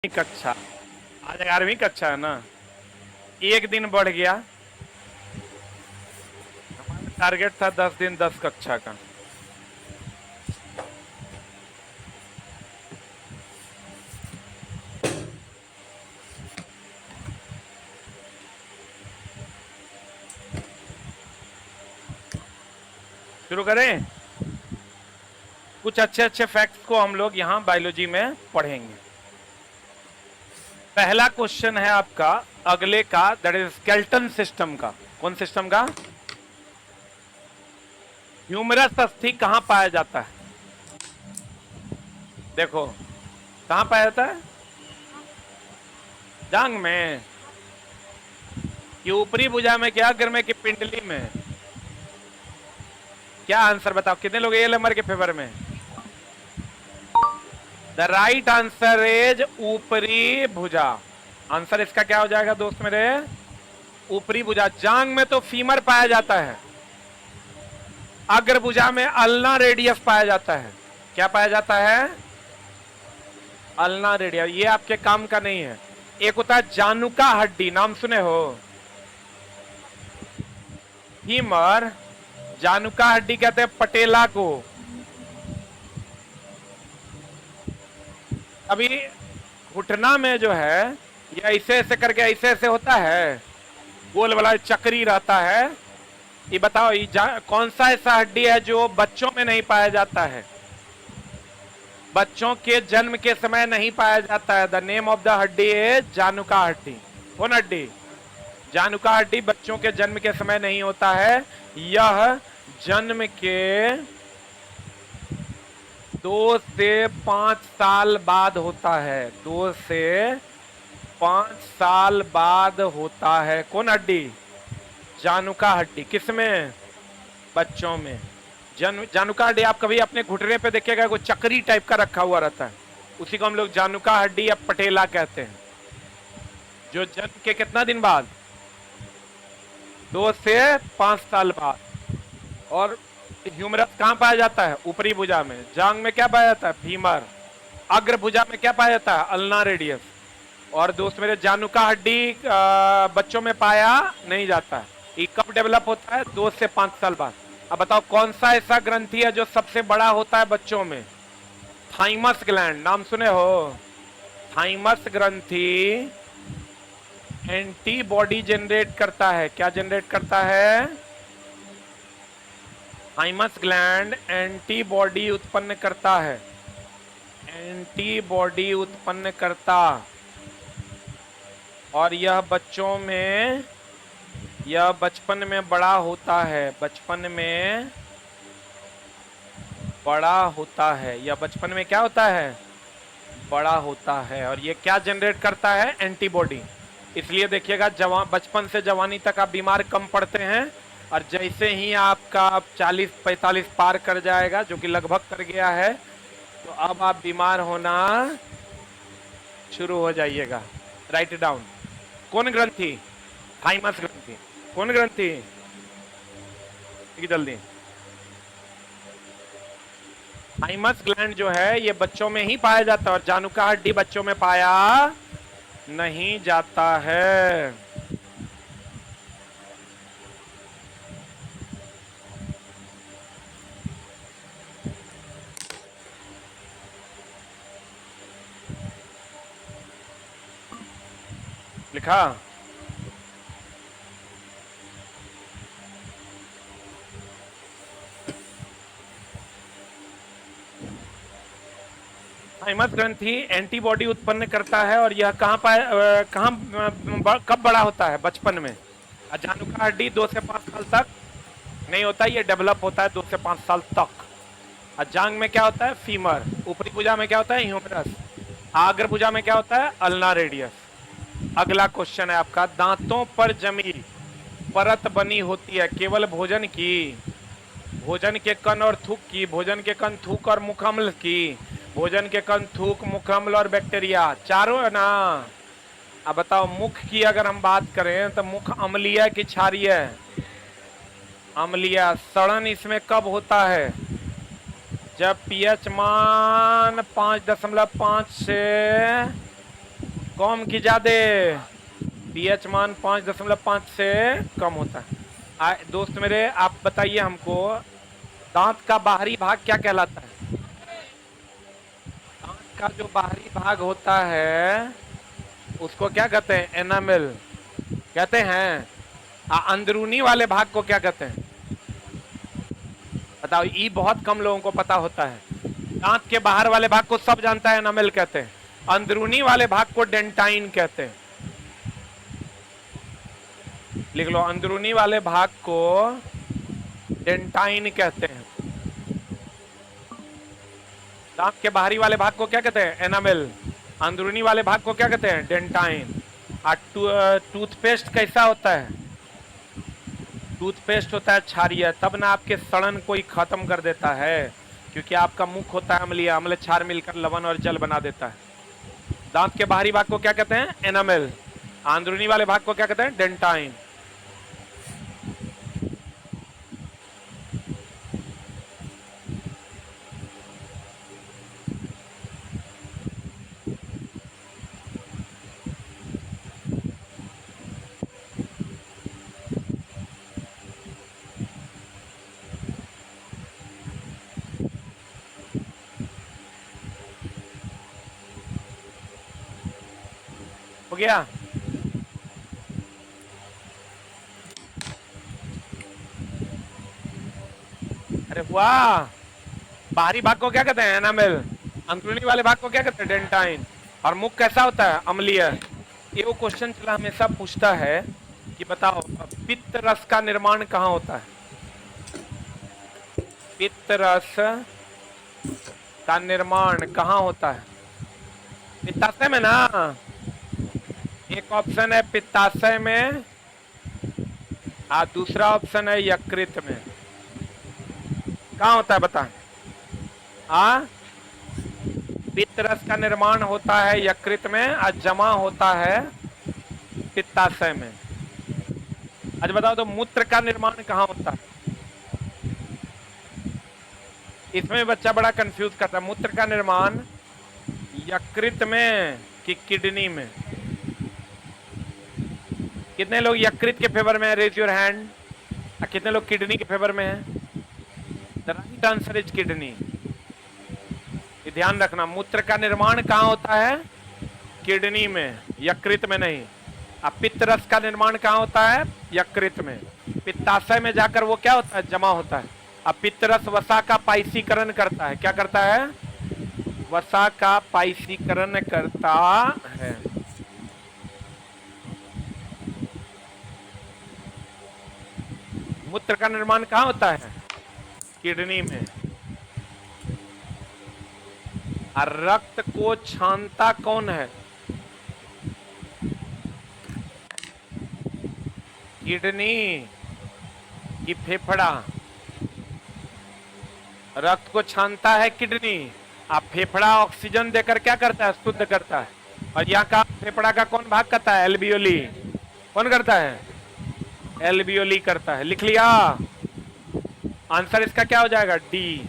कक्षा, आज 11वीं कक्षा है ना, एक दिन बढ़ गया। हमारा टारगेट था 10 दिन 10 कक्षा का। शुरू करें। कुछ अच्छे अच्छे फैक्ट्स को हम लोग यहाँ बायोलॉजी में पढ़ेंगे। पहला क्वेश्चन है आपका अगले का, दैट इज स्केलेटन सिस्टम का। कौन सिस्टम का? ह्यूमरस अस्थि कहां पाया जाता है? देखो कहां पाया जाता है? जांग में, कि ऊपरी भुजा में, क्या अग्र में, कि पिंडली में? क्या आंसर बताओ, कितने लोग ए नंबर के फेवर में? द राइट आंसर इज ऊपरी भुजा। आंसर इसका क्या हो जाएगा दोस्त मेरे? ऊपरी भुजा। जांग में तो फीमर पाया जाता है, अग्र भुजा में अल्ना रेडियस पाया जाता है। क्या पाया जाता है? Ulna radius. ये आपके काम का नहीं है। एक होता है जानुका हड्डी, नाम सुने हो? फीमर, जानुका हड्डी कहते हैं पटेला को। अभी घुटना में जो है ये ऐसे ऐसे करके ऐसे ऐसे होता है, गोल वाला चक्री रहता है। ये बताओ ये कौन सा ऐसा हड्डी है जो बच्चों में नहीं पाया जाता है? बच्चों के जन्म के समय नहीं पाया जाता है। द नेम ऑफ द हड्डी इज जानुका हड्डी। कौन हड्डी? जानुका हड्डी बच्चों के जन्म के समय नहीं होता है। यह जन्म के 2 से 5 साल बाद होता है। 2 से 5 साल बाद होता है। कौन हड्डी? जानुका हड्डी। किसमें? बच्चों में। जानुका हड्डी आप कभी अपने घुटने पे देखिएगा, कोई चक्री टाइप का रखा हुआ रहता है, उसी को हम लोग जानुका हड्डी या पटेला कहते हैं। जो जन्म के कितना दिन बाद? 2 से 5 साल बाद। और ह्यूमरस कहां पाया जाता है? ऊपरी भुजा में। जांग में क्या पाया जाता है? फीमर। अग्र भुजा में क्या पाया जाता है? Ulna radius. और दोस्त मेरे जानुका हड्डी बच्चों में पाया नहीं जाता है। ये कब डेवलप होता है? 2 से 5 साल बाद। अब बताओ कौन सा ऐसा ग्रंथि है जो सबसे बड़ा होता है बच्चों में? थाइमस ग्लैंड, नाम सुने हो? थाइमस ग्रंथि एंटीबॉडी जनरेट करता है। क्या जनरेट करता है? थाइमस ग्लैंड एंटीबॉडी उत्पन्न करता है। एंटीबॉडी उत्पन्न करता। और यह बच्चों में, यह बचपन में बड़ा होता है। बचपन में बड़ा होता है। यह बचपन में क्या होता है? बड़ा होता है। और यह क्या जनरेट करता है? एंटीबॉडी। इसलिए देखिएगा जवान, बचपन से जवानी तक आप बीमार कम पड़ते हैं, और जैसे ही आपका 40-45 पार कर जाएगा, जो कि लगभग कर गया है, तो अब आप बीमार होना शुरू हो जाइएगा। Right it down. कौन ग्रंथि? थाइमस ग्रंथि। कौन ग्रंथि? जल्दी। थाइमस ग्लैंड जो है ये बच्चों में ही पाया जाता है, और जानुका हड्डी बच्चों में पाया नहीं जाता है। लिखा? थाइमस ग्रंथि एंटीबॉडी उत्पन्न करता है, और यह कब बड़ा होता है? बचपन में। जानुका हड्डी 2 से 5 साल तक नहीं होता, ये डेवलप होता है 2 से 5 साल तक। जांग में क्या होता है? फीमर। ऊपरी भुजा में क्या होता है? ह्यूमरस। अग्र भुजा में क्या होता है? Ulna radius. अगला क्वेश्चन है आपका, दांतों पर जमी परत बनी होती है केवल भोजन की, भोजन के कण और थूक की, भोजन के कण, थूक और मुखअम्ल की, भोजन के कण, थूक, मुखअम्ल और बैक्टीरिया। चारों है ना? अब बताओ मुख की अगर हम बात करें तो मुख अम्लीय की क्षारीय? अम्लीय। सड़न इसमें कब होता है? जब पीएच मान 5.5 से कम की ज्यादा, पीएच मान 5.5 से कम होता है। दोस्त मेरे, आप बताइए हमको, दांत का बाहरी भाग क्या कहलाता है? दांत का जो बाहरी भाग होता है उसको क्या कहते हैं? एनामेल कहते हैं। अंदरूनी वाले भाग को क्या कहते हैं? बताओ, ये बहुत कम लोगों को पता होता है। दांत के बाहर वाले भाग को सब जानता है, एनामेल कहते हैं। अंदरूनी वाले भाग को डेंटाइन कहते हैं। लिख लो, अंदरूनी वाले भाग को डेंटाइन कहते हैं। दांत के बाहरी वाले भाग को क्या कहते हैं? एनामेल। अंदरूनी वाले भाग को क्या कहते हैं? डेंटाइन। टूथपेस्ट कैसा होता है? टूथपेस्ट होता है क्षारीय, तब ना आपके सड़न को ही खत्म कर देता है, क्योंकि आपका मुख होता है अम्लीय, अम्ल क्षार मिलकर लवण और जल बना देता है। दांत के बाहरी भाग को क्या कहते हैं? एनामेल। अंदरूनी वाले भाग को क्या कहते हैं? डेंटाइन। हो गया? अरे वाह! बाहरी भाग को क्या कहते हैं? एनामेल। अंदरूनी वाले भाग को क्या कहते हैं? डेंटाइन। और मुख कैसा होता है? अम्लीय। ये वो क्वेश्चन चला हमेशा पूछता है कि बताओ, पित्त रस का निर्माण कहाँ होता है? पित्त रस का निर्माण कहाँ होता है? पित्ताशय में ना। एक ऑप्शन है पित्ताशय में, दूसरा ऑप्शन है यकृत में। कहाँ होता है बताएं? पित्त रस का निर्माण होता है यकृत में और जमा होता है पित्ताशय में। आज बताओ तो मूत्र का निर्माण कहाँ होता है? इसमें बच्चा बड़ा कंफ्यूज करता है। मूत्र का निर्माण यकृत में कि किडनी में? कितने लोग यकृत के फेवर में है? Raise your hand. कितने लोग किडनी के फेवर में है? The right answer is kidney. ये ध्यान रखना, मूत्र का निर्माण कहाँ होता है? किडनी में, यकृत में नहीं। अब पित्त रस का निर्माण कहाँ होता है? यकृत में। पित्ताशय में जाकर वो क्या होता है? जमा होता है। अब पित्त रस वसा का पाइसीकरण करता है। क्या करता है? वसा का पाइसीकरण करता है। मूत्र का निर्माण कहाँ होता है? किडनी में। और रक्त को छानता कौन है? किडनी की फेफड़ा? रक्त को छानता है किडनी। अब फेफड़ा ऑक्सीजन देकर क्या करता है? शुद्ध करता है। और यहाँ का फेफड़ा का कौन भाग करता है? एल्वियोली। कौन करता है? एल्वियोली करता है। लिख लिया? आंसर इसका क्या हो जाएगा? डी।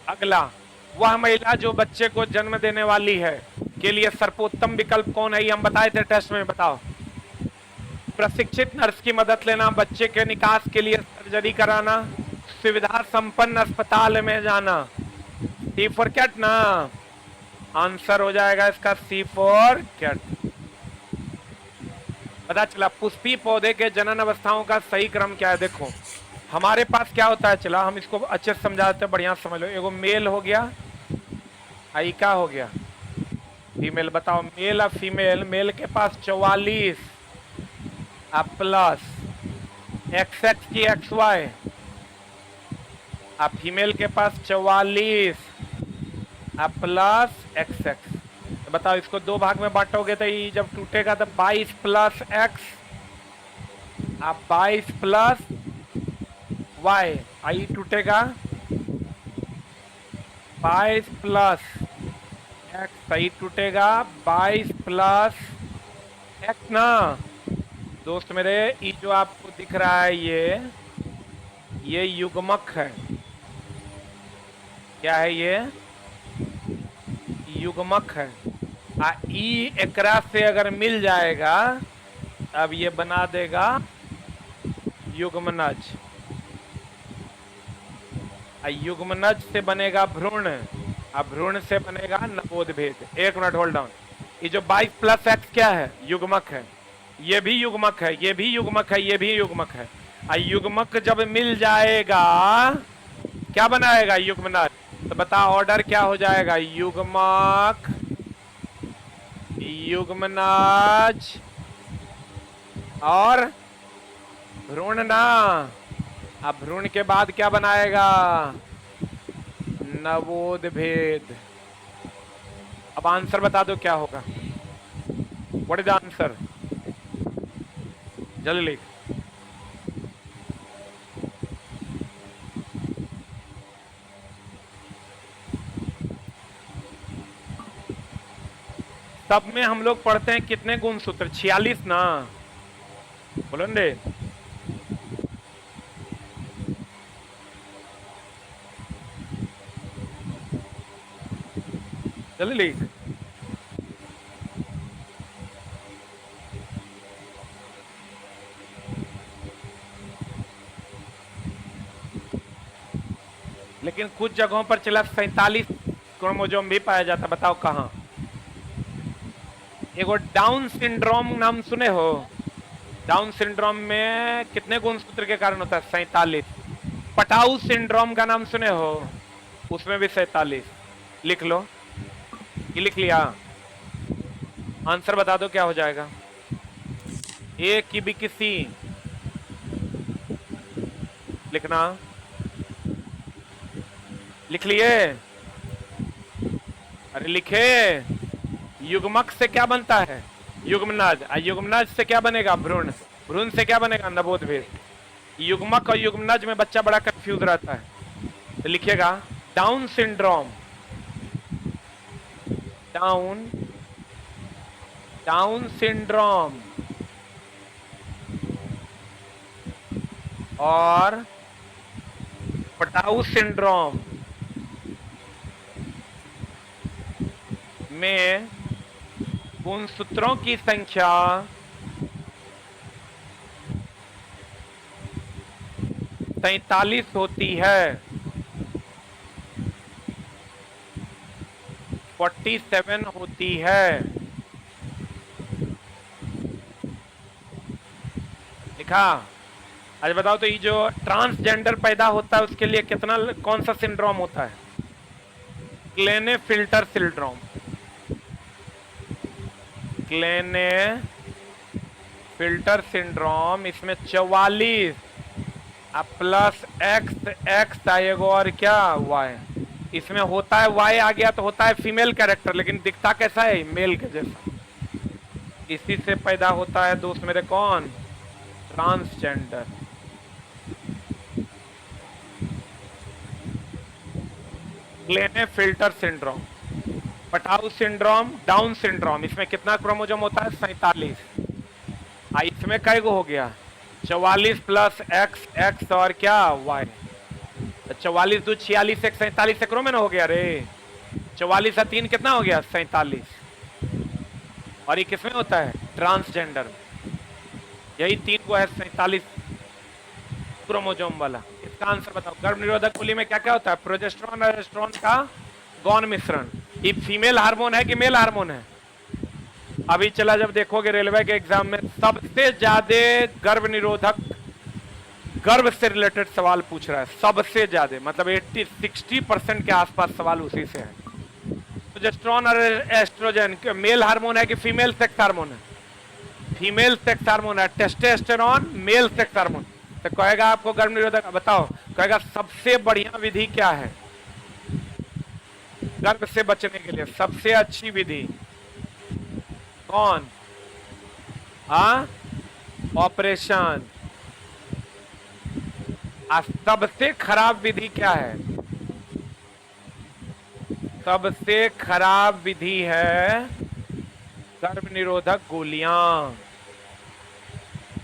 अगला, वह महिला जो बच्चे को जन्म देने वाली है के लिए सर्वोत्तम विकल्प कौन है? ये हम बताए थे टेस्ट में। बताओ। प्रशिक्षित नर्स की मदद लेना, बच्चे के निकास के लिए सर्जरी कराना, सुविधा संपन्न अस्पताल में जाना। सी फॉर कैट ना। आंसर हो जाएगा इसका सी फॉर कैट। पता चला पुष्पी पौधे के जनन अवस्थाओं का सही क्रम क्या है? देखो, हमारे पास क्या होता है, चला हम इसको अच्छे से समझा देते हैं, बढ़िया समझ लो। एगो मेल हो गया, आई क्या हो गया? फीमेल। बताओ, मेल और फीमेल। मेल के पास 44 प्लस XX की XY, फीमेल के पास 44 प्लस XX। तो बताओ, इसको दो भाग में बांटोगे तो ये जब टूटेगा तो 22 प्लस X, 22 प्लस Y, आई टूटेगा 22 प्लस X, सही टूटेगा 22 प्लस X ना। दोस्त मेरे, ये जो आपको दिख रहा है ये ये युग्मक है। क्या है ये? युग्मक है। ई एकरा से अगर मिल जाएगा अब ये बना देगा युग्मनज। युग्मनज से बनेगा भ्रूण, अब भ्रूण से बनेगा नवोद्भेद। एक मिनट होल्ड डाउन। ये जो 22 प्लस एक्स क्या है? युग्मक है। ये भी युग्मक है, ये भी युग्मक है, ये भी युग्मक है। युग्मक जब मिल जाएगा क्या बनाएगा? युग्मनज। तो बता ऑर्डर क्या हो जाएगा? युग्मक, युग्मनज और भ्रूण ना। अब भ्रूण के बाद क्या बनाएगा? नवोद्भेद। अब आंसर बता दो क्या होगा? What is the answer? जल्दी लिख। सब में हम लोग पढ़ते हैं कितने गुणसूत्र? 46 ना? बोलो रे। जल्दी लिख। लेकिन कुछ जगहों पर चला 47 क्रोमोसोम भी पाया जाता। बताओ कहां? एगो डाउन सिंड्रोम नाम सुने हो? डाउन सिंड्रोम में कितने गुणसूत्र के कारण होता है? 47। पटाऊ सिंड्रोम का नाम सुने हो? उसमें भी 47। लिख लो। ये लिख लिया? आंसर बता दो क्या हो जाएगा? ए की भी किसी लिखना। लिख लिए? अरे लिखे। युग्मक से क्या बनता है? युग्मनज। युग्मनज से क्या बनेगा? भ्रूण। भ्रूण से क्या बनेगा? नवोद्भेद। युग्मक और युग्मनज में बच्चा बड़ा कंफ्यूज रहता है। तो लिखिएगा डाउन सिंड्रोम। डाउन सिंड्रोम और पटाऊ सिंड्रोम में गुणसूत्रों की संख्या 47 होती है। 47 होती है। लिखा? आज बताओ तो ये जो ट्रांसजेंडर पैदा होता है उसके लिए कितना, कौन सा सिंड्रोम होता है? क्लेनेफिल्टर सिंड्रोम। क्लेनेफिल्टर सिंड्रोम। इसमें 44 प्लस एक्स, एक्स आएगा और क्या? वाई। इसमें होता है वाई आ गया तो होता है फीमेल कैरेक्टर, लेकिन दिखता कैसा है? मेल के जैसा। इसी से पैदा होता है दोस्त मेरे कौन? Transgender. Klinefelter syndrome, Patau syndrome, Down syndrome. इसमें कितना क्रोमोसोम होता है? 47। इसमें कई गो हो गया? 44 प्लस एक्स, एक्स और क्या? वाई। 44 2 46 एक 47 से क्रोमोसोम हो गया रे। 44 और 3 कितना हो गया? 47। और ये किसमें होता है? ट्रांसजेंडर। यही 3 को है 47 क्रोमोसोम वाला। इसका आंसर बताओ। गर्भ निरोधक कुली में क्या क्या होता है? प्रोजेस्टेरोन और एस्ट्रोजन का गौण मिश्रण। ये फीमेल हार्मोन है कि मेल हार्मोन है? अभी चला जब देखोगे रेलवे के एग्जाम में सबसे ज्यादा गर्भ निरोधक, गर्भ से रिलेटेड सवाल पूछ रहा है सबसे ज्यादा, मतलब 60% के आसपास सवाल उसी से है। प्रोजेस्टेरोन और एस्ट्रोजन मेल हार्मोन है कि फीमेल सेक्स हार्मोन है? फीमेल सेक्स हार्मोन है। Testosterone male sex hormone. तो कहेगा आपको गर्भ निरोधक, बताओ कहेगा सबसे बढ़िया विधि क्या है गर्भ से बचने के लिए? सबसे अच्छी विधि कौन? ऑपरेशन। सबसे खराब विधि क्या है? सबसे खराब विधि है गर्भ निरोधक गोलियां।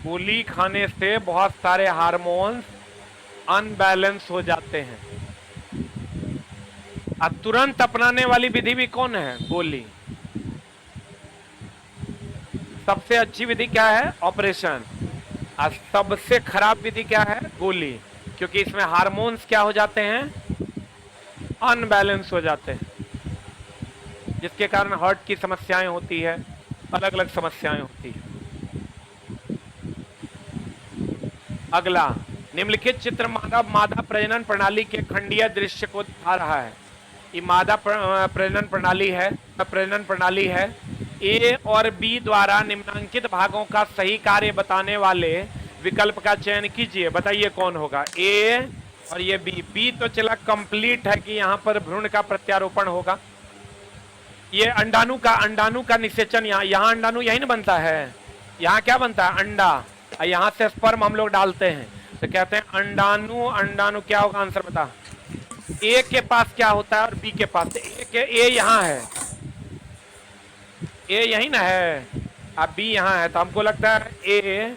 गोली खाने से बहुत सारे हार्मोन्स अनबैलेंस हो जाते हैं। अब तुरंत अपनाने वाली विधि भी कौन है? गोली। सबसे अच्छी विधि क्या है? ऑपरेशन। और सबसे खराब विधि क्या है? गोली। क्योंकि इसमें हार्मोन्स क्या हो जाते हैं? अनबैलेंस हो जाते हैं, जिसके कारण हार्ट की समस्याएं होती है, अलग अलग समस्याएं होती है। अगला, निम्नलिखित चित्र मादा प्रजनन प्रणाली के खंडीय दृश्य को दिखा रहा है। ये मादा प्रजनन प्रणाली है। ए और बी द्वारा निम्नांकित भागों का सही कार्य बताने वाले विकल्प का चयन कीजिए। बताइए कौन होगा? ए और ये बी। बी तो चला कंप्लीट है कि यहाँ पर भ्रूण का प्रत्यारोपण होगा। ये अंडाणु का निषेचन, यहाँ अंडाणु यही ना बनता है। यहाँ क्या बनता है? अंडा। यहाँ से स्पर्म हम लोग डालते हैं, तो कहते हैं अंडाणु क्या होगा? आंसर बता। ए के पास क्या होता है और बी के पास? ए यहाँ है, ए यही ना है, अब बी यहाँ है, तो हमको लगता है ए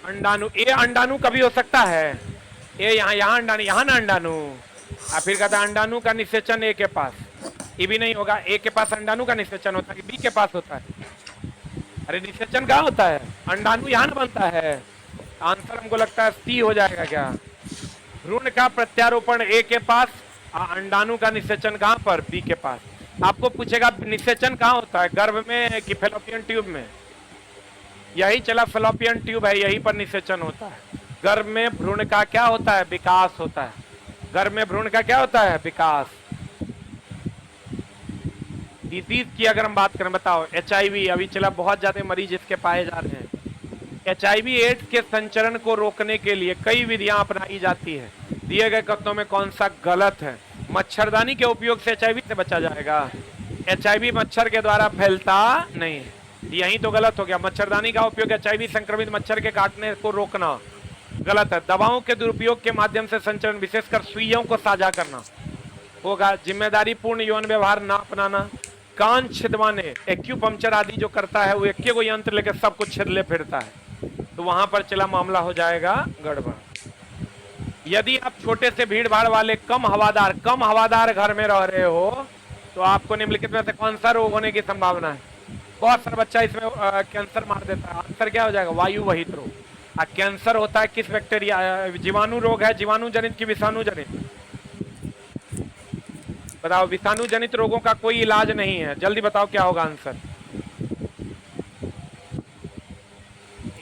अंडाणु कभी हो सकता है। ए यहाँ अंडाणु, यहाँ ना अंडाणु। फिर कहता है अंडाणु का निषेचन ए के पास, ये भी नहीं होगा। ए के पास अंडाणु का निषेचन होता है कि बी के पास होता है? अरे निषेचन कहाँ होता है? अंडाणु यहाँ ना बनता है। आंसर हमको लगता है सी हो जाएगा। क्या? भ्रूण का प्रत्यारोपण ए के पास, अंडाणु का निषेचन कहाँ पर? बी के पास। आपको पूछेगा निषेचन कहाँ होता है? गर्भ में कि फैलोपियन ट्यूब में? यही चला, फैलोपियन ट्यूब है, यही पर निषेचन होता है। गर्भ में भ्रूण का क्या होता है? विकास होता है। गर्भ में भ्रूण का क्या होता है? विकास। डिजीज की अगर हम बात करें, बताओ HIV अभी चला, बहुत ज्यादा मरीज इसके पाए जा रहे हैं। HIV एड्स के संचरण को रोकने के लिए कई विधियां अपनाई जाती है। दिए गए कथनों में कौन सा गलत है? मच्छरदानी के उपयोग से HIV से बचा जाएगा। HIV मच्छर के द्वारा फैलता नहीं है, यही तो गलत हो गया। मच्छरदानी का उपयोग HIV संक्रमित मच्छर के काटने को रोकना गलत है। दवाओं के दुरुपयोग के माध्यम से संचरण, विशेषकर सुइयों को साझा करना होगा। जिम्मेदारी पूर्ण यौन व्यवहार ना अपनाना। कान छिदवाने, एक्यूपंक्चर आदि जो करता है वो एक को यंत्र लेकर सब कुछ छिदले फिरता है, तो वहां पर चला मामला हो जाएगा गड़बड़। यदि आप छोटे से भीड़ भाड़ वाले कम हवादार घर में रह रहे हो, तो आपको निम्नलिखित में से कौन सा रोग होने की संभावना है? बहुत सारा बच्चा इसमें कैंसर मार देता है। आंसर क्या हो जाएगा? वायु वहित रोग। कैंसर होता है किस बैक्टीरिया, जीवाणु रोग है, जीवाणु जनित की विषाणु जनित? बताओ, विषाणु जनित रोगों का कोई इलाज नहीं है, जल्दी बताओ क्या होगा आंसर?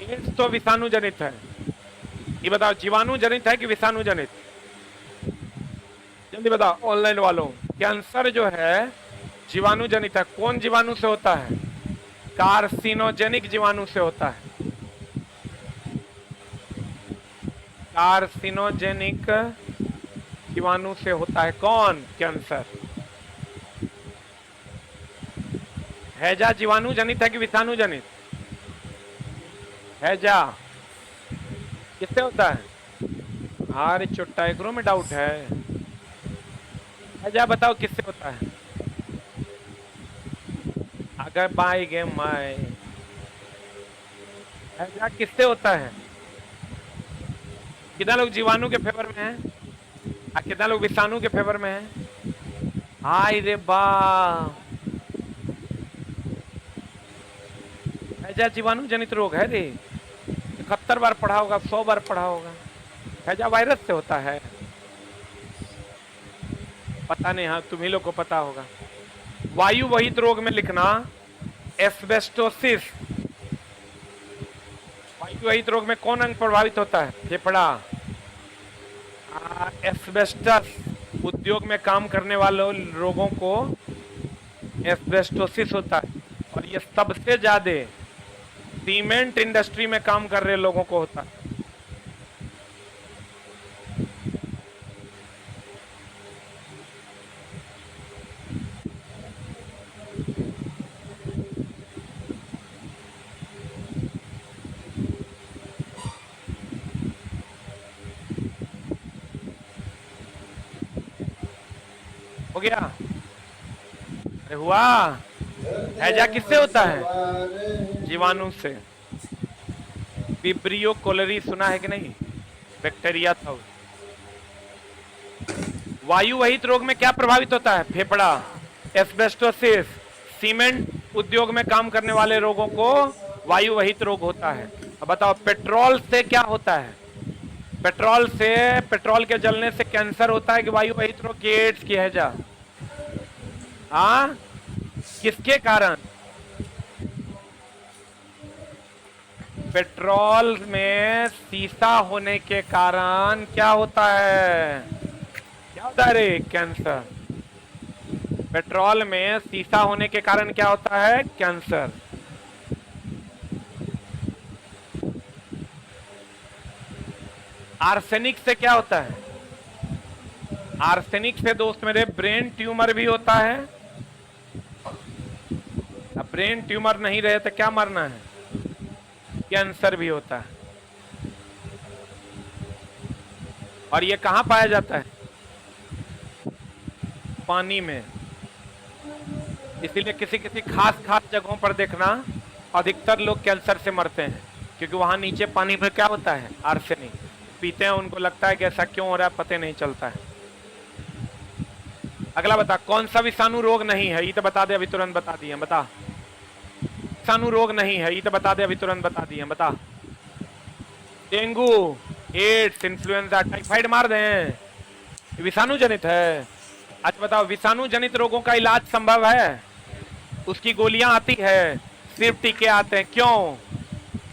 एड्स तो विषाणु जनित है, ये बताओ जीवाणु जनित है कि विषाणु जनित? जल्दी बताओ ऑनलाइन वालों। कैंसर जो है जीवाणु जनित है। कौन जीवाणु से होता है? कार्सिनोजेनिक जीवाणु से होता है। कार्सिनोजेनिक जीवाणु से होता है कौन? कैंसर। हैजा जीवाणु जनित है कि विषाणु जनित? हैजा किससे होता है? अरे चुट्टा, एकरो में डाउट है। हैजा बताओ किससे होता है? अगर बाई गे माई, हैजा किससे होता है? कितना लोग जीवाणु के फेवर में हैं? कितना लोग विषाणु के फेवर में हैं? हाय रे बा, हैजा जीवाणु जनित रोग है रे। 71 बार पढ़ा होगा, 100 बार पढ़ा होगा। हैजा वायरस से होता है, पता नहीं। हाँ, तुम्ही लोग को पता होगा। वायु वहित रोग में लिखना एस्बेस्टोसिस। वायु वहित रोग में कौन अंग प्रभावित होता है? फेफड़ा। एस्बेस्टस, उद्योग में काम करने वाले लोगों को एस्बेस्टोसिस होता है, और ये सबसे ज्यादा सीमेंट इंडस्ट्री में काम कर रहे लोगों को होता है। हो गया? अरे हुआ? हैजा किससे होता है? जीवाणु से। विब्रियो कोलेरी सुना है कि नहीं? बैक्टीरिया था। वायु वहित रोग में क्या प्रभावित होता है? फेफड़ा, एस्बेस्टोसिस, सीमेंट उद्योग में काम करने वाले लोगों को वायु वहित रोग होता है। अब बताओ पेट्रोल से क्या होता है? पेट्रोल के जलने से कैंसर होता है कि वायु वहित रोग की एड्स की हैजा? हाँ, किसके कारण? पेट्रोल में सीसा होने के कारण क्या होता है? क्या होता है रे? कैंसर। पेट्रोल में सीसा होने के कारण क्या होता है? कैंसर। आर्सेनिक से क्या होता है? आर्सेनिक से दोस्त मेरे ब्रेन ट्यूमर भी होता है। अब ब्रेन ट्यूमर नहीं रहे तो क्या मरना है? कैंसर भी होता है। और ये कहां पाया जाता है? पानी में। इसीलिए किसी किसी खास खास जगहों पर देखना अधिकतर लोग कैंसर से मरते हैं, क्योंकि वहां नीचे पानी में क्या होता है? आर्सेनिक। पीते हैं, उनको लगता है कि ऐसा क्यों हो रहा है, पता नहीं चलता है। अगला बता, कौन सा विषाणु रोग नहीं है? ये तो बता दे, अभी तुरंत बता दिए। बता, विषाणु रोग नहीं है, ये तो बता दे, अभी तुरंत बता दिए। बता। डेंगू, एड्स, इन्फ्लुएंजा, टाइफाइड मार दें, विषाणु जनित है। अच्छा बताओ, विषाणु जनित रोगों का इलाज संभव है? उसकी गोलियां आती है, सिर्फ टीके आते हैं। क्यों?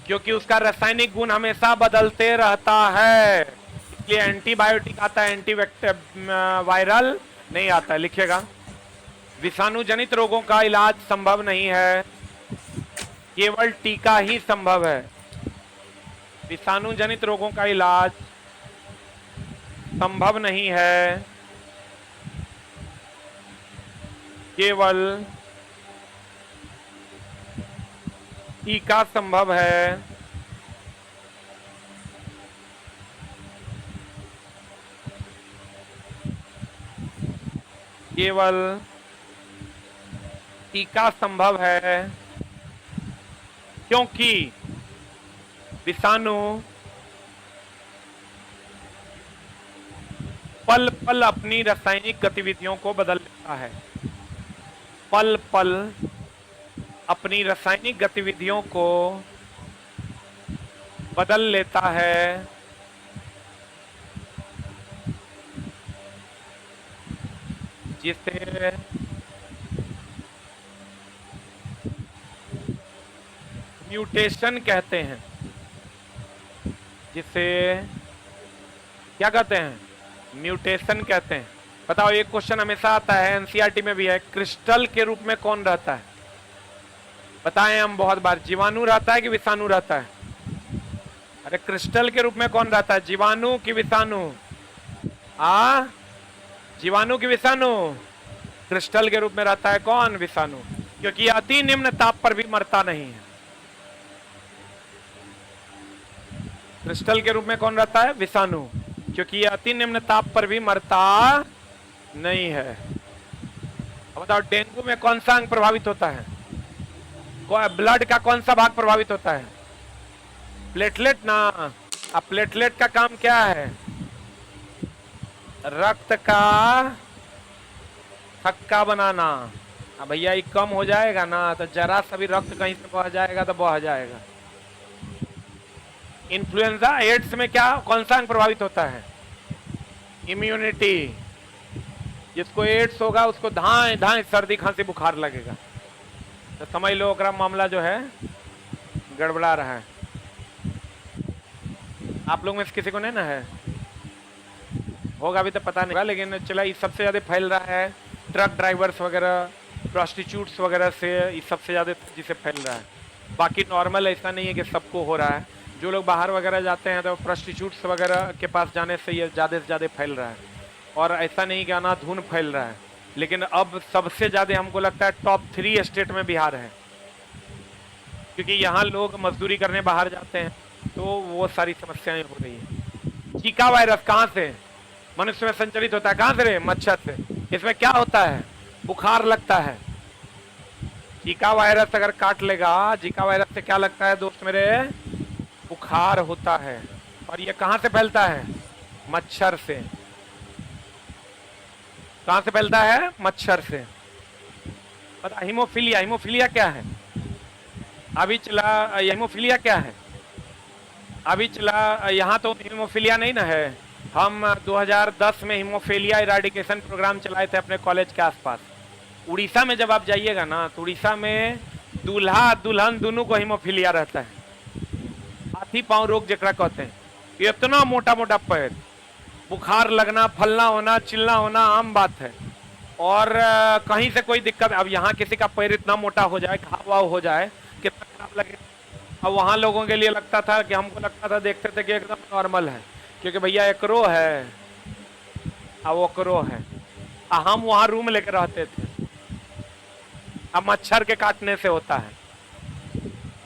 क्योंकि उसका रासायनिक गुण हमेशा बदलते रहता है, इसलिए एंटीबायोटिक आता है, वायरल नहीं आता है। लिखिएगा, विषाणु जनित रोगों का इलाज संभव नहीं है, केवल टीका ही संभव है। विषाणु जनित रोगों का इलाज संभव नहीं है, केवल टीका संभव है। केवल टीका संभव है, क्योंकि विषाणु पल पल अपनी रासायनिक गतिविधियों को बदल लेता है। पल पल अपनी रासायनिक गतिविधियों को बदल लेता है, जिसे म्यूटेशन कहते हैं। जिसे क्या कहते हैं? म्यूटेशन कहते हैं। बताओ, एक क्वेश्चन हमेशा आता है, एनसीईआरटी में भी है, क्रिस्टल के रूप में कौन रहता है? बताएं हम बहुत बार, जीवाणु रहता है कि विषाणु रहता है? अरे क्रिस्टल के रूप में कौन रहता है? जीवाणु की विषाणु? जीवाणु की विषाणु? क्रिस्टल के रूप में रहता है कौन? विषाणु, क्योंकि अति निम्न ताप पर भी मरता नहीं है। क्रिस्टल के रूप में कौन रहता है? विषाणु, क्योंकि अति निम्न ताप पर भी मरता नहीं है। अब बताओ, डेंगू में कौन सा अंग प्रभावित होता है? ब्लड का कौन सा भाग प्रभावित होता है? प्लेटलेट ना। अब प्लेटलेट का काम क्या है? रक्त का थक्का बनाना। अब भैया ये कम हो जाएगा ना, तो जरा सा भी रक्त कहीं से बह जाएगा तो बह जाएगा। इन्फ्लुएंजा, एड्स में क्या कौन सा अंग प्रभावित होता है? इम्यूनिटी। जिसको एड्स होगा उसको धाए धाए सर्दी खांसी बुखार लगेगा, तो समझ लो ओकरा मामला जो है गड़बड़ा रहा है। आप लोग में से किसी को नहीं ना है? होगा अभी तो पता नहीं होगा, लेकिन चला ये सबसे ज्यादा फैल रहा है ट्रक ड्राइवर्स वगैरह, प्रोस्टिट्यूट्स वगैरह से, ये सबसे ज्यादा जिसे फैल रहा है। बाकी नॉर्मल ऐसा नहीं है कि सबको हो रहा है। जो लोग बाहर वगैरह जाते हैं तो प्रोस्टिट्यूट्स वगैरह के पास जाने से ये ज़्यादा से ज़्यादा फैल रहा है। और ऐसा नहीं कि अनाधुन फैल रहा है, लेकिन अब सबसे ज़्यादा हमको लगता है टॉप 3 स्टेट में बिहार है, क्योंकि यहाँ लोग मजदूरी करने बाहर जाते हैं, तो वो सारी समस्याएं हो रही है। जीका वायरस कहाँ से मनुष्य में संचरित होता है? कहाँ से रे? मच्छर से। इसमें क्या होता है? बुखार लगता है। जीका वायरस अगर काट लेगा, जीका वायरस से क्या लगता है दोस्त मेरे? बुखार होता है। और ये कहां से फैलता है? मच्छर से। कहां से फैलता है? मच्छर से। पता हीमोफीलिया, हीमोफीलिया क्या है? अभी चला हीमोफीलिया क्या है? अभी चला यहाँ तो हीमोफीलिया नहीं ना है। हम 2010 में हीमोफीलिया इराडिकेशन प्रोग्राम चलाए थे अपने कॉलेज के आसपास। उड़ीसा में जब आप जाइएगा ना तो उड़ीसा में दूल्हा दुल्हन दोनों को हीमोफीलिया रहता है। हाथी पांव रोग जकरा कहते हैं। इतना मोटा मोटा पैर, बुखार लगना, फलना होना, चिल्ला होना आम बात है। और कहीं से कोई दिक्कत, अब यहाँ किसी का पैर इतना मोटा हो जाए, घाव वाव हो जाए, कितना खराब लगे। अब वहाँ लोगों के लिए लगता था कि, हमको लगता था, देखते थे कि एकदम नॉर्मल है, क्योंकि भैया एकरो है अब ओकरो है। हम वहाँ रूम लेकर रहते थे। अब मच्छर के काटने से होता है।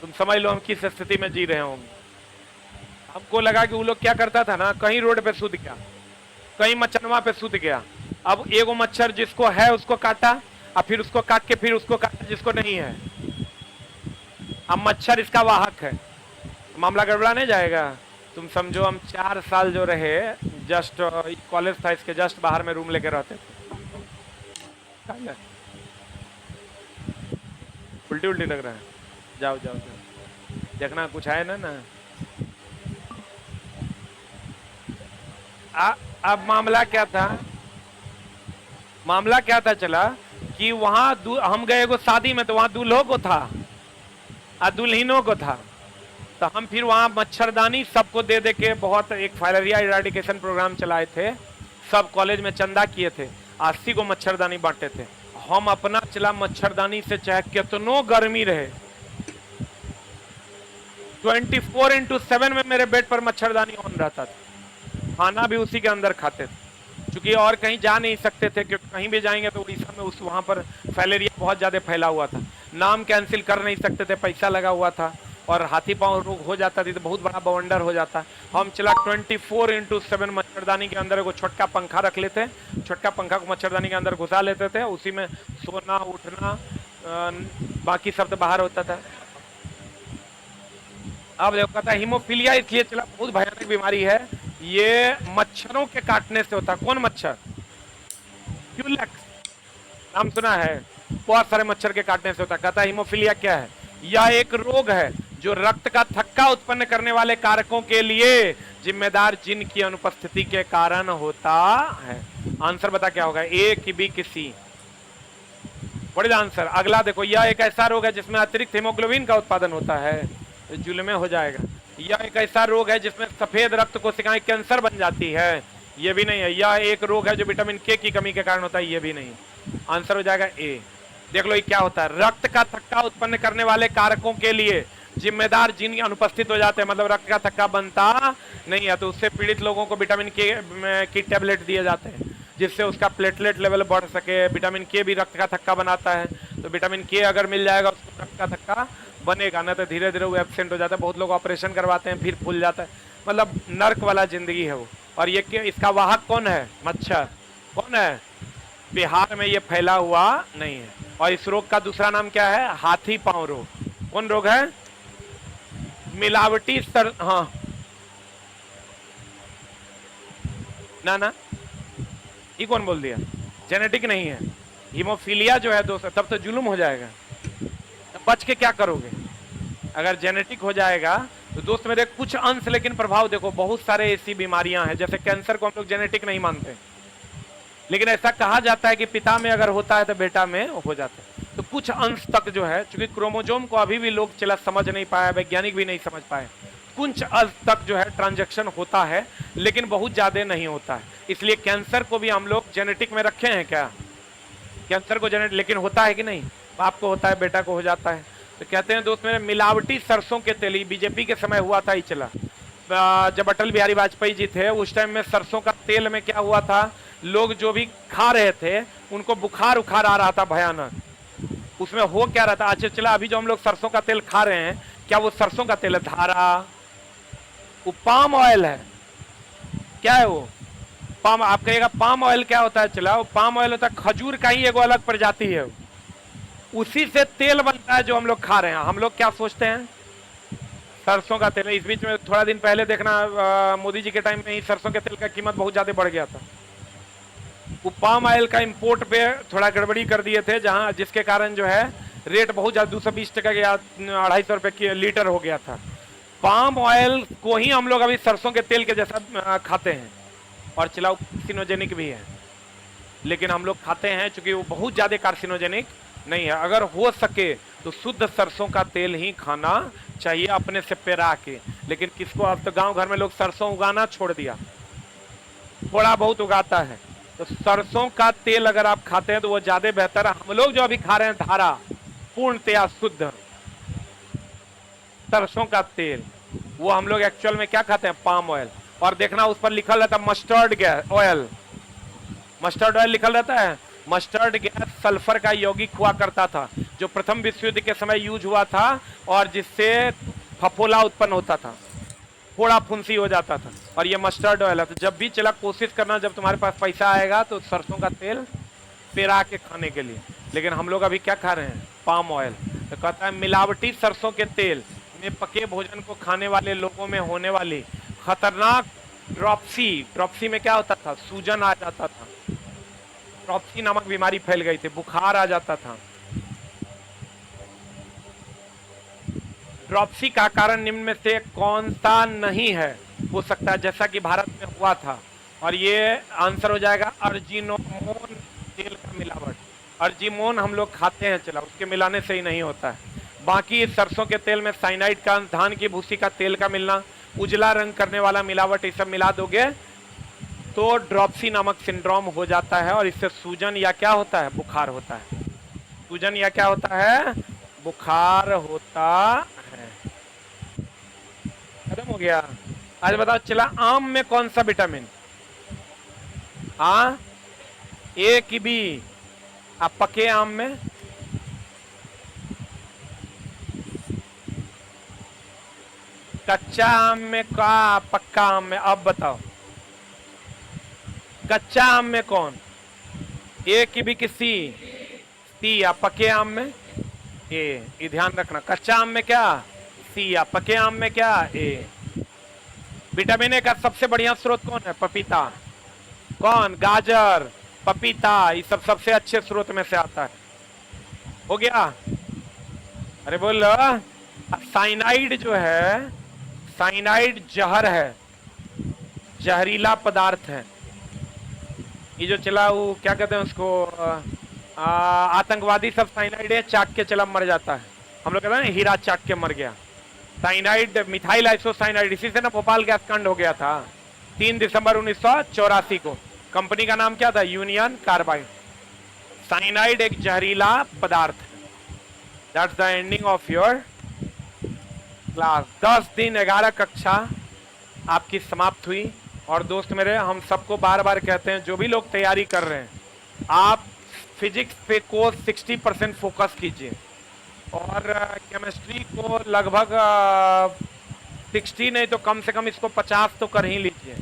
तुम समझ लो हम किस स्थिति में जी रहे होंगे। हमको लगा कि वो लोग क्या करता था ना, कहीं रोड पे सूत गया, कहीं मचनवा पे सूत गया। अब एगो मच्छर जिसको है उसको काटा, और फिर उसको काट के फिर उसको काटा जिसको नहीं है। अब मच्छर इसका वाहक है, मामला गड़बड़ा नहीं जाएगा। तुम समझो हम 4 साल जो रहे, जस्ट कॉलेज था इसके जस्ट बाहर में रूम लेके रहते थे। उल्टी उल्टी लग रहा है, जाओ जाओ जाओ, देखना कुछ है ना। अब मामला क्या था? मामला क्या था चला कि वहां हम गए एगो शादी में, तो वहां दूल्हों को था और दुल्हनों को था। तो हम फिर वहां मच्छरदानी सबको दे दे के बहुत एक फाइलेरिया इराडिकेशन प्रोग्राम चलाए थे। सब कॉलेज में चंदा किए थे, 80 को मच्छरदानी बांटे थे। हम अपना चला मच्छरदानी से, चाहे कितनो गर्मी रहे, 24x7 में मेरे बेड पर मच्छरदानी ऑन रहता था। खाना भी उसी के अंदर खाते थे, क्योंकि और कहीं जा नहीं सकते थे, क्योंकि कहीं भी जाएंगे तो उड़ीसा में उस वहाँ पर फाइलेरिया बहुत ज़्यादा फैला हुआ था। नाम कैंसिल कर नहीं सकते थे, पैसा लगा हुआ था, और हाथी पांव रोग हो जाता थी तो बहुत बड़ा बवंडर हो जाता। हम चला 24x7 मच्छरदानी के अंदर एगो छोटका पंखा रख लेते, छोटका पंखा को मच्छरदानी के अंदर घुसा लेते थे, उसी में सोना उठना, बाकी सब तो बाहर होता था। अब देखो कहता है हीमोफीलिया इसलिए चला बहुत भयानक बीमारी है, ये मच्छरों के काटने से होता है। कौन मच्छर? क्यूलेक्स, नाम सुना है? बहुत सारे मच्छर के काटने से होता है। कहता है हीमोफीलिया क्या है? यह एक रोग है जो रक्त का थक्का उत्पन्न करने वाले कारकों के लिए जिम्मेदार जिन की अनुपस्थिति के कारण होता है। आंसर बता क्या होगा? ए की बी की सी? What is answer? अगला देखो, यह एक ऐसा रोग है जिसमें अतिरिक्त हीमोग्लोबिन का उत्पादन होता है। जुल्मे हो जाएगा। यह एक ऐसा रोग है जिसमें सफेद रक्त कोशिकाएं कैंसर बन जाती है। यह भी नहीं है। यह एक रोग है जो विटामिन के की कमी के कारण होता है। यह भी नहीं। आंसर हो जाएगा ए। देख लो ये क्या होता है, रक्त का थक्का उत्पन्न करने वाले कारकों के लिए जिम्मेदार जिन अनुपस्थित हो जाते हैं, मतलब रक्त का थक्का बनता नहीं है, तो उससे पीड़ित लोगों को विटामिन के की टेबलेट दिए जाते हैं, जिससे उसका प्लेटलेट लेवल बढ़ सके। विटामिन के भी रक्त का थक्का बनाता है, तो विटामिन के अगर मिल जाएगा उसको रक्त का थक्का बनेगा, ना तो धीरे धीरे वो एब्सेंट हो जाता है। बहुत लोग ऑपरेशन करवाते हैं, फिर फूल जाता है, मतलब नर्क वाला जिंदगी है वो। और ये इसका वाहक कौन है? मच्छर। कौन है? बिहार में ये फैला हुआ नहीं है। और इस रोग का दूसरा नाम क्या है? हाथी पांव रोग। कौन रोग है? मिलावटी सर, हाँ ना ये कौन बोल दिया? जेनेटिक नहीं है। हीमोफीलिया जो है दोस्त, तब तो जुल्म हो जाएगा। बच के क्या करोगे? अगर जेनेटिक हो जाएगा तो दोस्त मेरे कुछ अंश लेकिन प्रभाव देखो, बहुत सारे ऐसी बीमारियां हैं, जैसे कैंसर को हम लोग जेनेटिक नहीं मानते, लेकिन ऐसा कहा जाता है कि पिता में अगर होता है तो बेटा में हो जाता है। तो कुछ अंश तक जो है, चूंकि क्रोमोजोम को अभी भी लोग चला समझ नहीं पाया, वैज्ञानिक भी नहीं समझ पाए, कुछ अंश तक जो है ट्रांजैक्शन होता है, लेकिन बहुत ज्यादा नहीं होता है। इसलिए कैंसर को भी हम लोग जेनेटिक में रखे हैं क्या? कैंसर को जेनेटिक, लेकिन होता है कि नहीं? बाप को होता है, बेटा को हो जाता है। तो कहते हैं दोस्त मेरे, मिलावटी सरसों के तेल, बीजेपी के समय हुआ था, ही चला जब अटल बिहारी वाजपेयी जी थे उस टाइम में सरसों का तेल में क्या हुआ था, लोग जो भी खा रहे थे उनको बुखार उखार आ रहा था भयानक। उसमें हो क्या रहा था? अच्छा चला, अभी जो हम लोग सरसों का तेल खा रहे हैं, क्या वो सरसों का तेल है? धारा, वो पाम ऑयल है। क्या है वो? पाम। आप कहिएगा पाम ऑयल क्या होता है? चला, वो पाम ऑयल होता है खजूर का ही एक अलग प्रजाति है, उसी से तेल बनता है जो हम लोग खा रहे हैं। हम लोग क्या सोचते हैं? सरसों का तेल। इस बीच में थोड़ा दिन पहले देखना, मोदी जी के टाइम में ही सरसों के तेल का कीमत बहुत ज्यादा बढ़ गया था। वो पाम ऑयल का इंपोर्ट पे थोड़ा गड़बड़ी कर दिए थे, जहां जिसके कारण जो है रेट बहुत ज्यादा 220 टका या 250 रुपए की लीटर हो गया था। पाम ऑयल को ही हम लोग अभी सरसों के तेल के जैसा खाते हैं, और चलाओ कार्सिनोजेनिक भी है, लेकिन हम लोग खाते हैं चूंकि वो बहुत ज्यादा कार्सिनोजेनिक नहीं है। अगर हो सके तो शुद्ध सरसों का तेल ही खाना चाहिए अपने से पेरा के, लेकिन किसको, अब तो गांव घर में लोग सरसों उगाना छोड़ दिया, थोड़ा बहुत उगाता है। तो सरसों का तेल अगर आप खाते हैं तो वो ज्यादा बेहतर है। हम लोग जो अभी खा रहे हैं धारा, पूर्णतया शुद्ध सरसों का तेल, वो हम लोग एक्चुअल में क्या खाते हैं, पाम ऑयल। और देखना उस पर लिखल रहता है mustard gas oil, mustard oil लिखल रहता है। मस्टर्ड गैस सल्फर का यौगिक हुआ करता था, जो प्रथम विश्व युद्ध के समय यूज हुआ था, और जिससे फफोला उत्पन्न होता था, फोड़ा फुंसी हो जाता था, और ये मस्टर्ड ऑयल है। तो जब भी चला कोशिश करना, जब तुम्हारे पास पैसा आएगा तो सरसों का तेल पेरा के खाने के लिए। लेकिन हम लोग अभी क्या खा रहे हैं, पाम ऑयल। तो कहता है मिलावटी सरसों के तेल में पके भोजन को खाने वाले लोगों में होने वाली खतरनाक ड्रॉप्सी में क्या होता था, सूजन आ जाता था, ड्रॉप्सी नामक बीमारी फैल गई थी, बुखार आ जाता था। ड्रॉप्सी का कारण निम्न में से कौन सा नहीं है, हो सकता है जैसा कि भारत में हुआ था, और ये आंसर हो जाएगा अर्जिनोमोन तेल का मिलावट। अर्जिमोन हम लोग खाते हैं, चला उसके मिलाने से ही नहीं होता है। बाकी सरसों के तेल में साइनाइड का, धान की भूसी का तेल का मिलना, उजला रंग करने वाला मिलावट, ये सब मिला दोगे तो ड्रॉप्सी नामक सिंड्रोम हो जाता है, और इससे सूजन या क्या होता है, बुखार होता है। सूजन या क्या होता है, बुखार होता है। खत्म हो गया। आज बताओ चला, आम में कौन सा विटामिन, हाँ ए की बी, आप पके आम में, कच्चा आम में का, पक्का आम में, अब बताओ कच्चा आम में कौन, ए की बी की सी, या पके आम में ए। ये ध्यान रखना, कच्चा आम में क्या सी, या पके आम में क्या ए। विटामिन ए का सबसे बढ़िया स्रोत कौन है, पपीता, कौन, गाजर, पपीता, ये सब सबसे अच्छे स्रोत में से आता है। हो गया, अरे बोलो। साइनाइड जो है, साइनाइड जहर है, जहरीला पदार्थ है। ये जो चला वो क्या कहते हैं उसको, आतंकवादी सब साइनाइड है चाट के चला मर जाता है। हम लोग कहते हैं हीरा चाट के मर गया। साइनाइड मिथाइल आइसोसाइनाइड, इसी से ना भोपाल गैस कांड हो गया था 3 दिसंबर 1984 को। कंपनी का नाम क्या था, यूनियन कार्बाइड। साइनाइड एक जहरीला पदार्थ है। That's the ending of your class. 10 दिन 11 कक्षा आपकी समाप्त हुई। और दोस्त मेरे, हम सबको बार बार कहते हैं, जो भी लोग तैयारी कर रहे हैं, आप फिजिक्स पे को 60% फोकस कीजिए, और केमिस्ट्री को लगभग 60 नहीं तो कम से कम इसको 50 तो कर ही लीजिए।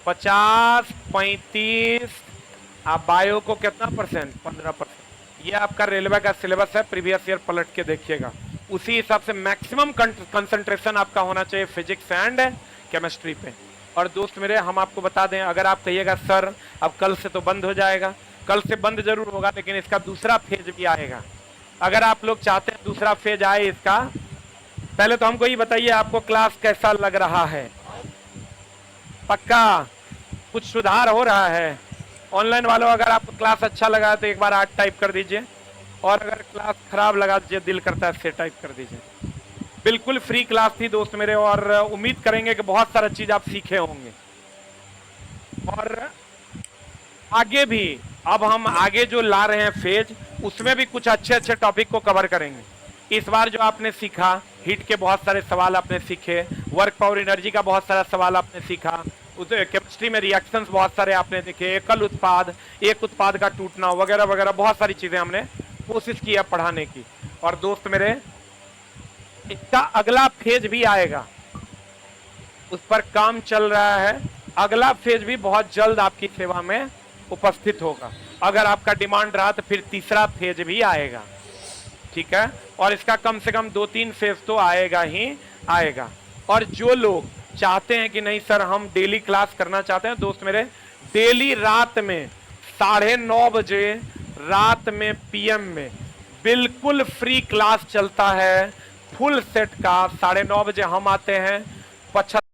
50, 35। आप बायो को कितना परसेंट, 15%। ये आपका रेलवे का सिलेबस है, प्रीवियस ईयर पलट के देखिएगा। उसी हिसाब से मैक्सिमम कंसंट्रेशन आपका होना चाहिए फिजिक्स एंड केमिस्ट्री पे। और दोस्त मेरे, हम आपको बता दें, अगर आप कहिएगा सर अब कल से तो बंद हो जाएगा, कल से बंद जरूर होगा, लेकिन इसका दूसरा फेज भी आएगा। अगर आप लोग चाहते हैं दूसरा फेज आए इसका, पहले तो हमको ये बताइए आपको क्लास कैसा लग रहा है। पक्का कुछ सुधार हो रहा है? ऑनलाइन वालों, अगर आपको क्लास अच्छा लगा तो एक बार 8 टाइप कर दीजिए, और अगर क्लास खराब लगा तो दिल करता है 6 टाइप कर दीजिए। बिल्कुल फ्री क्लास थी दोस्त मेरे, और उम्मीद करेंगे कि बहुत सारा चीज आप सीखे होंगे। और आगे भी, अब हम आगे जो ला रहे हैं फेज, उसमें भी कुछ अच्छे अच्छे टॉपिक को कवर करेंगे। इस बार जो आपने सीखा, हीट के बहुत सारे सवाल आपने सीखे, वर्क पावर एनर्जी का बहुत सारा सवाल आपने सीखा, केमिस्ट्री में रिएक्शंस बहुत सारे आपने देखे, एकल उत्पाद, एक उत्पाद का टूटना वगैरह वगैरह, बहुत सारी चीजें हमने कोशिश की है पढ़ाने की। और दोस्त मेरे, इसका अगला फेज भी आएगा, उस पर काम चल रहा है। अगला फेज भी बहुत जल्द आपकी सेवा में उपस्थित होगा। अगर आपका डिमांड रहा तो फिर तीसरा फेज भी आएगा, ठीक है। और इसका कम से कम 2-3 फेज तो आएगा ही आएगा। और जो लोग चाहते हैं कि नहीं सर हम डेली क्लास करना चाहते हैं, दोस्त मेरे, डेली रात में 9:30 बजे रात में पीएम में बिल्कुल फ्री क्लास चलता है, फुल सेट का। 9:30 बजे हम आते हैं, 75